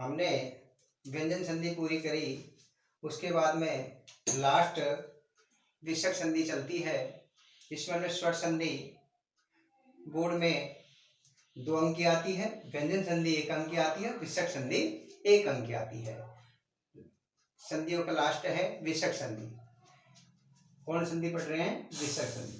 हमने व्यंजन संधि पूरी करी, उसके बाद में लास्ट विसर्ग संधि चलती है। इसमें स्वर संधि बोर्ड में 2 अंक की आती है, व्यंजन संधि 1 अंक की आती है, विसर्ग संधि 1 अंक की आती है। संधियों का लास्ट है विसर्ग संधि। कौन संधि पढ़ रहे हैं? विसर्ग संधि।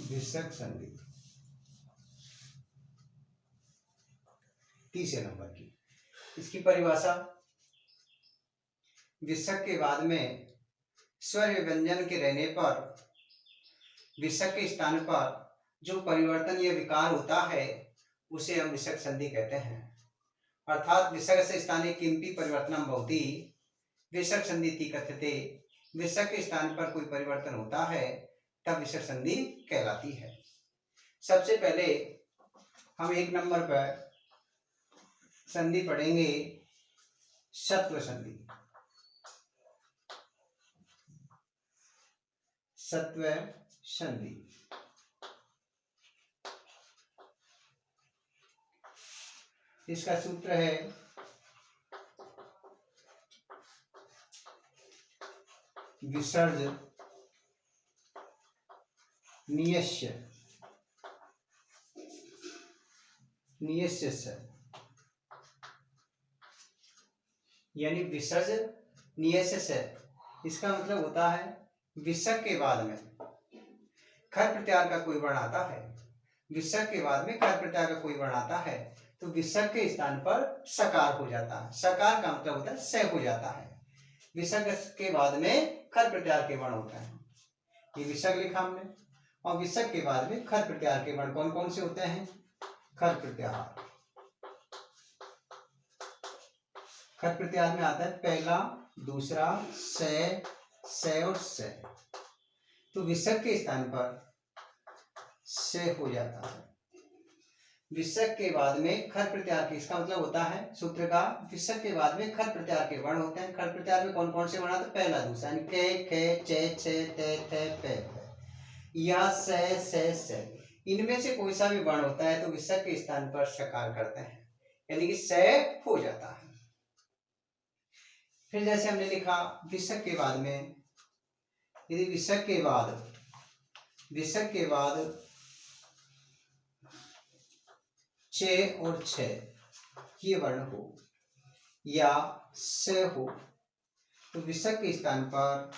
विसर्ग संधि 30 नंबर की। इसकी परिभाषा, विसर्ग के बाद में स्वर व्यंजन के रहने पर विसर्ग के स्थान पर जो परिवर्तन या विकार होता है उसे हम विसर्ग संधि कहते हैं। अर्थात विसर्ग से स्थाने किमपि परिवर्तनम भवति विसर्ग संधि कथ्यते। विसर्ग के स्थान पर कोई परिवर्तन होता है तब विसर्ग संधि कहलाती है। सबसे पहले हम 1 नंबर पर संधि पढ़ेंगे सत्व संधि। सत्व संधि इसका सूत्र है विसर्ज नियस्य से, यानी विसर्ज नियस्य से। इसका मतलब होता है विसर्ग के बाद में खर प्रत्याहार का कोई वर्ण आता है, विसर्ग के बाद में खर प्रत्याहार का कोई वर्ण आता है तो विसर्ग के स्थान पर सकार हो जाता है। सकार का मतलब होता है स हो जाता है। विसर्ग के बाद में खर प्रत्याहार के वर्ण होता है। ये विसर्ग लिखा हमने, और विसर्ग के बाद में खर प्रत्याहार के वर्ण कौन कौन से होते हैं? खर प्रत्याहार। खर प्रत्याहार में आता है पहला, दूसरा, से और से। तो विसर्ग के स्थान पर से हो जाता है। विसर्ग के बाद में खर प्रत्याहार के, इसका मतलब होता है सूत्र का, विसर्ग के बाद में खर प्रत्याहार के वर्ण होते हैं। खर प्रत्याहार में कौन कौन से वर्ण आते हैं? पहला, दूसरा, यानी के, खे, चे, छे, ते, थे, पे, या से। इनमें से कोई सा भी वर्ण होता है तो विसर्ग के स्थान पर सकार करते हैं, यानी कि से हो जाता है। फिर जैसे हमने लिखा विसर्ग के बाद में, यदि विसर्ग के बाद चे और छे ये वर्ण हो या से हो तो विसर्ग के स्थान पर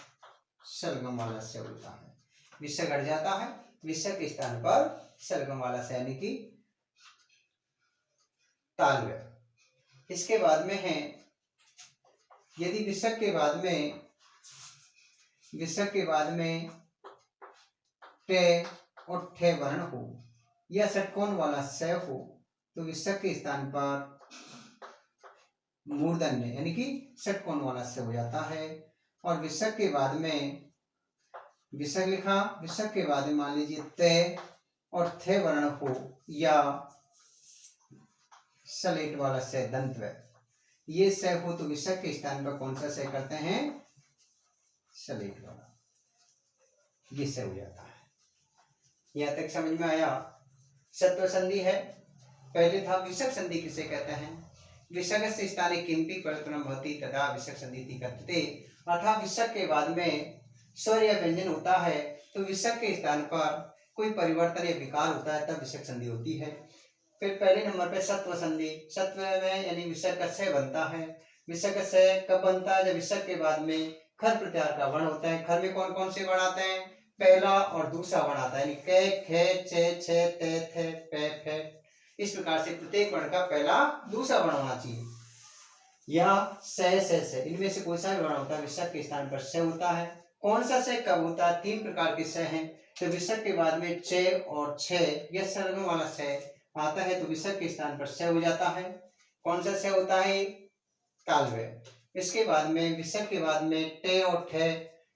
सलगम वाला से होता है। विसर्ग हट जाता है, विसर्ग के स्थान पर सलगम वाला से, यानी कि तालव्य। इसके बाद में है, यदि विसर्ग के बाद में टे और ठे वर्ण हो या षटकोण वाला से हो तो विसर्ग के स्थान पर मूर्धन्य, यानी कि षटकोण वाला से हो जाता है। और विसर्ग के बाद में, विसर्ग लिखा, विसर्ग के बाद में मान लीजिए ते और थे वर्ण हो या सलेट वाला से, दंतव्य, ये से हो तो विसर्ग के स्थान पर कौन सा से करते हैं? सलेट वाला, ये से हो जाता है। यहां तक समझ में आया? सत्व संधि है। पहले था विसर्ग संधि किसे कहते हैं? विसर्ग से स्थाने किमपि परिवर्तनम भवति तदा विसर्ग संधि कथ्यते। अर्थात विसर्ग के बाद में स्वर या व्यंजन होता है तो विसर्ग के स्थान पर कोई परिवर्तन या विकार होता है तब विसर्ग संधि होती है। फिर पहले नंबर पे सत्व संधि। सत्व में यानी विसर्ग का से बनता है। विसर्ग से कब बनता है? जब विसर्ग के बाद में खर प्रत्याहार का वर्ण होता है। खर में कौन कौन से वर्ण आते हैं? पहला और दूसरा वर्ण आता है, यानी के, खे, चे, छे, ते, थे, पे, फे। इस प्रकार से प्रत्येक वर्ण का पहला दूसरा वर्ण होना चाहिए, या से। इनमें से कोई सा भी वर्ण होता है विसर्ग के स्थान पर से होता है। कौन सा से कब होता है? 3 प्रकार के से हैं। तो विसर्ग के बाद में चे और छे या सरगम वाला से आता है तो विसर्ग के स्थान पर से हो जाता है। कौन सा से होता है? तालव्य। इसके बाद में विसर्ग के बाद में टे और ठे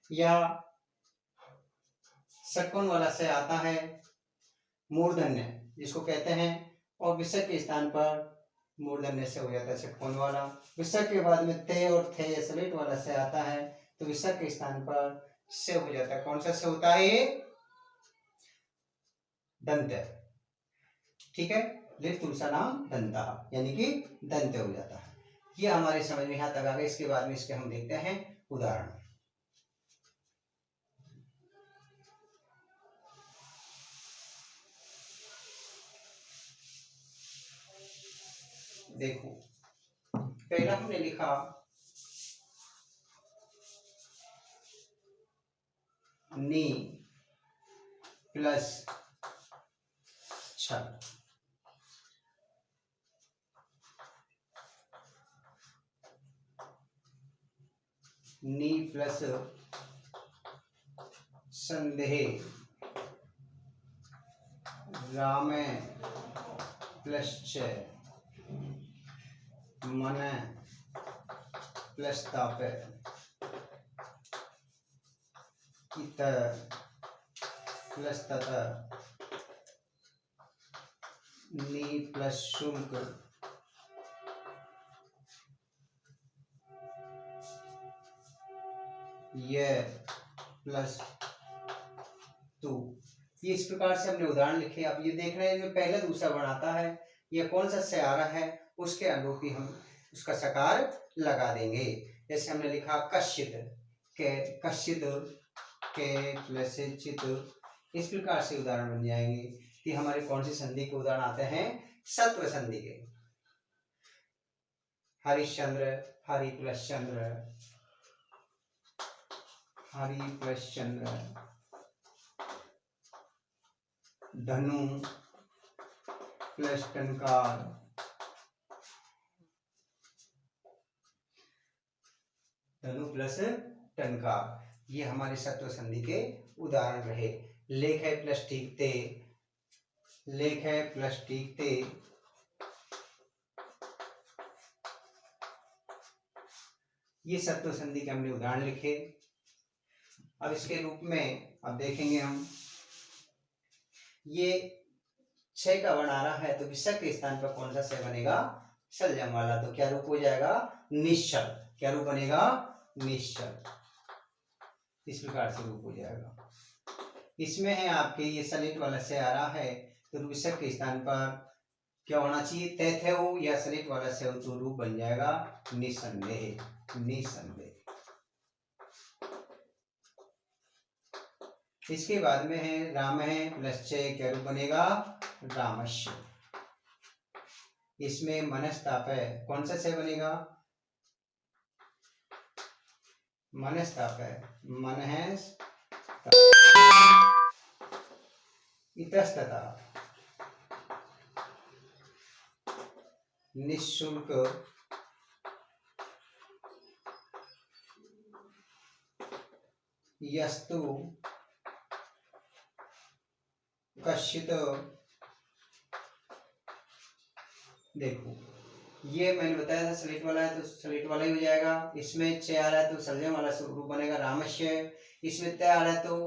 या षटकोण वाला से आता है, मूर्धन्य जिसको कहते हैं, और विसर्ग के स्थान पर मूर्धन्य से हो जाता है षटकोण वाला। विसर्ग के बाद में ते और थे सलेट वाला से आता है तो विसर्ग के स्थान पर से हो जाता है। कौन सा से होता है ये? दंत। ठीक है, लिट तुलसा नाम दंता, यानी कि दंत हो जाता है। ये हमारे समझ में यहाँ तक आ गया। इसके बाद में इसके हम देखते हैं उदाहरण। देखो, पहला हमने लिखा नी प्लस छल। नी प्लस संदेह, राम प्लस च, मन प्लस ताप, इत प्लस तत, नी प्लस शुल्क, ये प्लस तू। ये इस प्रकार से हमने उदाहरण लिखे। अब ये देख रहे हैं जो पहला दूसरा वर्ण आता है, ये कौन सा से आ रहा है, उसके अनुरूप ही हम उसका सकार लगा देंगे। जैसे हमने लिखा कश्चित, के कश्चित, के प्लस चित, इस प्रकार से उदाहरण बन जाएंगे कि हमारे कौन सी संधि के उदाहरण आते हैं? सत्व संधि के। हरिश्चंद्र, हरि प्लस चंद्र, हरि प्लस चंद्र, धनु प्लस टंकार, धनु प्लस टंकार, ये हमारे सत्व संधि के उदाहरण रहे। लेख है प्लस टीकते, लेख है प्लस टीकते, ये सत्व संधि के हमने उदाहरण लिखे। अब इसके रूप में अब देखेंगे हम, ये छह का वर्ण आ रहा है तो विसर्ग के स्थान पर कौन सा से बनेगा? सलजम वाला। तो क्या रूप हो जाएगा? निश्चल। क्या रूप बनेगा? निश्चल। इस प्रकार से रूप हो जाएगा। इसमें है आपके ये सलिट वाला से आ रहा है तो विसर्ग के स्थान पर क्या होना चाहिए? तैथे हो या सलिट वाला से हो तो रूप बन जाएगा निसंदेह, निसंदेह। इसके बाद में है राम है प्लस च, क्या रूप बनेगा? रामस्य। इसमें मनस्ताप है, कौन सा से बनेगा? मनस्ताप है, मन है इतस्तता, निःशुल्क, यस्तु, कश्चित। देखो, ये मैंने बताया था स्लेट वाला है तो स्लेट वाला ही हो जाएगा। इसमें च आ रहा है तो सलजम वाला रूप बनेगा रामस्य। इसमें त आ रहा है तो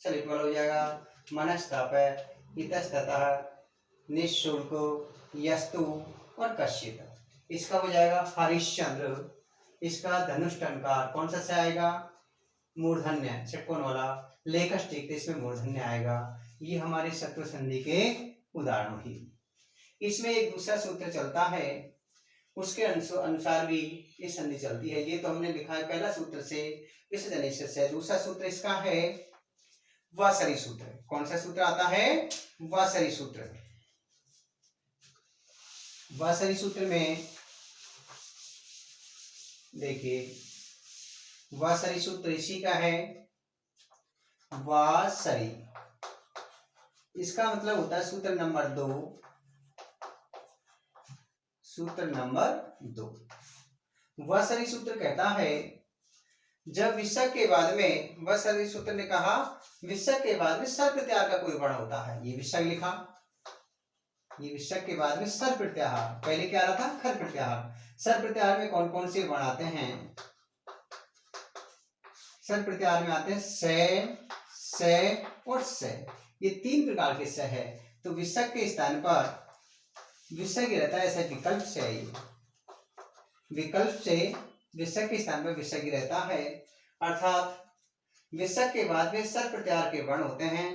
स्लेट वाला हो जाएगा मनस्ताप, इतस्ततः, निःशुल्क, यस्तु और कश्चित। इसका हो जाएगा हरिश्चंद्र। इसका धनुष टंकार, कौन सा से आएगा? मूर्धन्य, षटकोण वाला। लेखष्टिक, इसमें मूर्धन्य आएगा। ये हमारे सत्व संधि के उदाहरण ही। इसमें एक दूसरा सूत्र चलता है, उसके अनुसार भी ये संधि चलती है। ये तो हमने लिखा है पहला सूत्र से विसर्जनीय से। दूसरा सूत्र इसका है वासरी सूत्र। कौन सा सूत्र आता है? वासरी सूत्र। वासरी सूत्र में देखिए, वासरी सूत्र इसी का है, वासरी। इसका मतलब होता है सूत्र नंबर 2, सूत्र नंबर 2। वासरी सूत्र कहता है जब विसर्ग के बाद में, वासरी सूत्र ने कहा विसर्ग के बाद में सर प्रत्याहार का कोई वर्ण होता है। ये विसर्ग लिखा, ये विसर्ग के बाद में सर प्रत्याहार, पहले क्या रहा था? खर प्रत्याहार। सर प्रत्याहार में कौन कौन से वर्ण आते हैं? सर प्रत्याहार में आते हैं से और से। ये तीन प्रकार के से है। तो विसर्ग के स्थान पर विसर्ग रहता है, ऐसा विकल्प से, विकल्प से विसर्ग के स्थान पर विसर्ग रहता है। अर्थात विसर्ग के बाद में सर प्रत्याहार के वर्ण होते हैं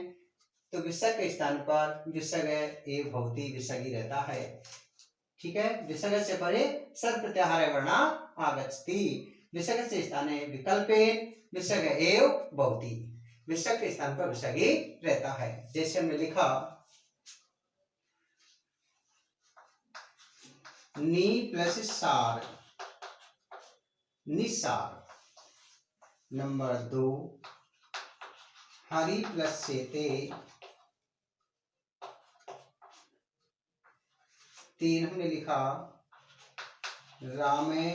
तो विसर्ग के स्थान पर विसर्ग ए भवति विसर्ग ही रहता है। ठीक है, विसर्ग से परे सर प्रत्याहार वर्णा आगच्छति, विसर्ग से स्थाने विकल्पे विसर्ग एव भवति, विसर्ग के स्थान पर विसर्ग ही रहता है। जैसे हमने लिखा नी प्लस सार, निसार। नंबर 2 हरि प्लस सेते, 3 हमने लिखा रामे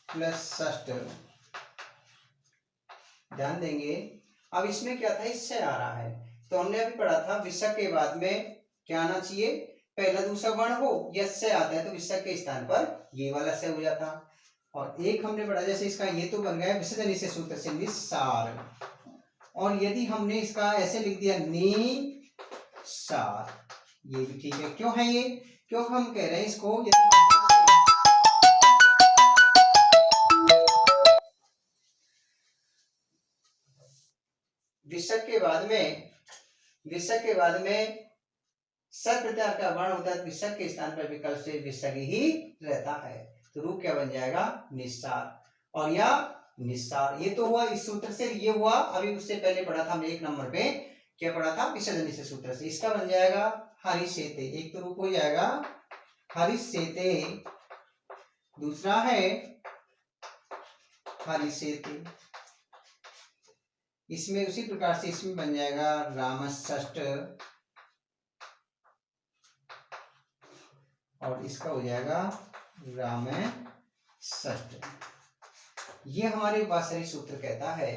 प्लस षष्ठ। ध्यान देंगे, अब इसमें क्या था, इससे आ रहा है तो हमने अभी पढ़ा था विसर्ग के बाद में क्या आना चाहिए, पहला दूसरा वर्ण हो, यस से आता है तो विसर्ग के स्थान पर ये वाला से हो जाता। और एक हमने पढ़ा जैसे इसका ये तो बन गया विसर्जन से सूत्र से निस्सार, और यदि हमने इसका ऐसे लिख दिया नी सार, ये भी ठीक है। क्यों है ये, क्यों हम कह रहे हैं इसको, विसर्ग के बाद में सर प्रत्याहार का वर्ण होता है, विसर्ग के स्थान पर विकल्प से विसर्ग ही रहता है तो रूप क्या बन जाएगा, निस्सार। और या निस्सार, ये तो हुआ इस सूत्र से, ये हुआ अभी उससे पहले पढ़ा था हमने 1 नंबर पे, क्या पढ़ा था, विसर्जन से सूत्र से। इसका बन जाएगा हरिसेते, एक तो रूप हो जाएगा हरिसेते, दूसरा है हरिसेते। इसमें उसी प्रकार से इसमें बन जाएगा रामषष्ठ, और इसका हो जाएगा रामे षष्ठ। ये हमारे वासरी सूत्र कहता है,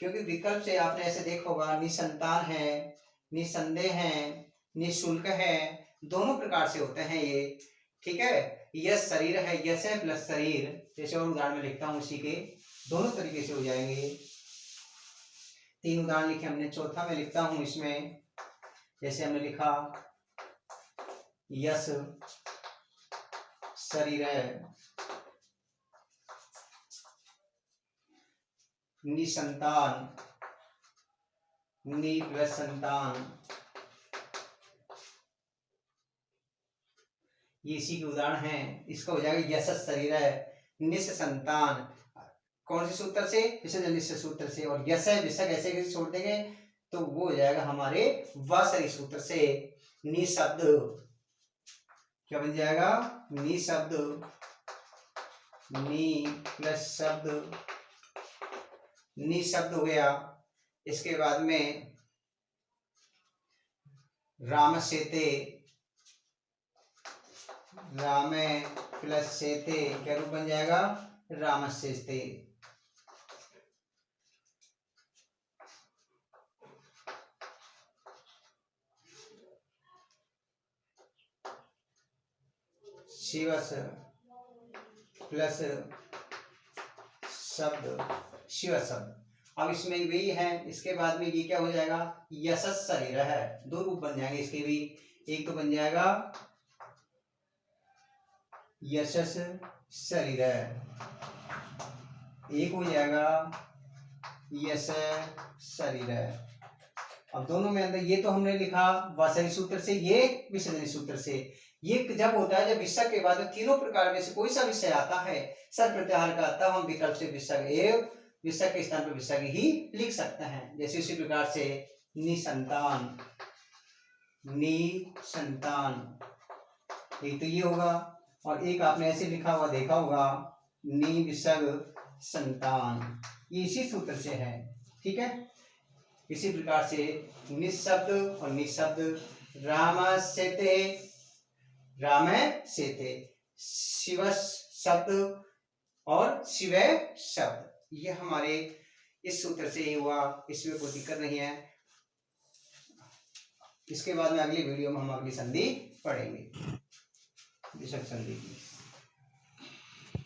क्योंकि विकल्प से आपने ऐसे देखा होगा निसंतान है, निसंदेह है, निःशुल्क है, दोनों प्रकार से होते हैं ये। ठीक है, यस शरीर है, यस है प्लस शरीर, जैसे और उदाहरण में लिखता हूं उसी के दोनों तरीके से हो जाएंगे। 3 उदाहरण लिखे हमने, चौथा में लिखता हूं इसमें, जैसे हमने लिखा यस शरीर है, निसंतान, नि प्लस संतान, ये इसी के उदाहरण हैं। इसका हो जाएगा यश शरीर है, निस संतान, कौन से सूत्र से, विसर्जन निस सूत्र से, और यश है विसर्ग ऐसे कैसे छोड़ देंगे तो वो हो जाएगा हमारे वासरी सूत्र से, नि शब्द, क्या बन जाएगा, नि शब्द, नि प्लस शब्द, नि शब्द हो गया। इसके बाद में रामसेते, रामे प्लस सेते, क्या रूप बन जाएगा, रामसेते। शिवस प्लस शब्द, शिव शब्द। अब इसमें वही है, इसके बाद में ये क्या हो जाएगा, यशस शरीर है, 2 रूप बन जाएंगे इसके भी, एक तो बन जाएगा यशस शरीर है, एक हो जाएगा यश शरीर है। अब दोनों में अंदर ये तो हमने लिखा वासरी सूत्र से, ये विसर्जनी सूत्र से। ये जब होता है जब विसर्ग के बाद तीनों प्रकार में से कोई सा विषय आता है सर प्रत्याहार का, तब हम विकल्प से विसर्ग एव, विसर्ग के स्थान पर विसर्ग ही लिख सकते हैं। जैसे इसी प्रकार से निसंतान, निसंतान, एक तो ये होगा, और एक आपने ऐसे लिखा हुआ देखा होगा नि विसर्ग संतान, ये इसी सूत्र से है। ठीक है, इसी प्रकार से निशब्द और निशब्द, रामसेते, रामे सेते, शिव शब्द और शिव शब्द, ये हमारे इस सूत्र से ही हुआ, इसमें कोई दिक्कत नहीं है। इसके बाद में अगली वीडियो में हम अगली संधि पढ़ेंगे, विसर्ग संधि की।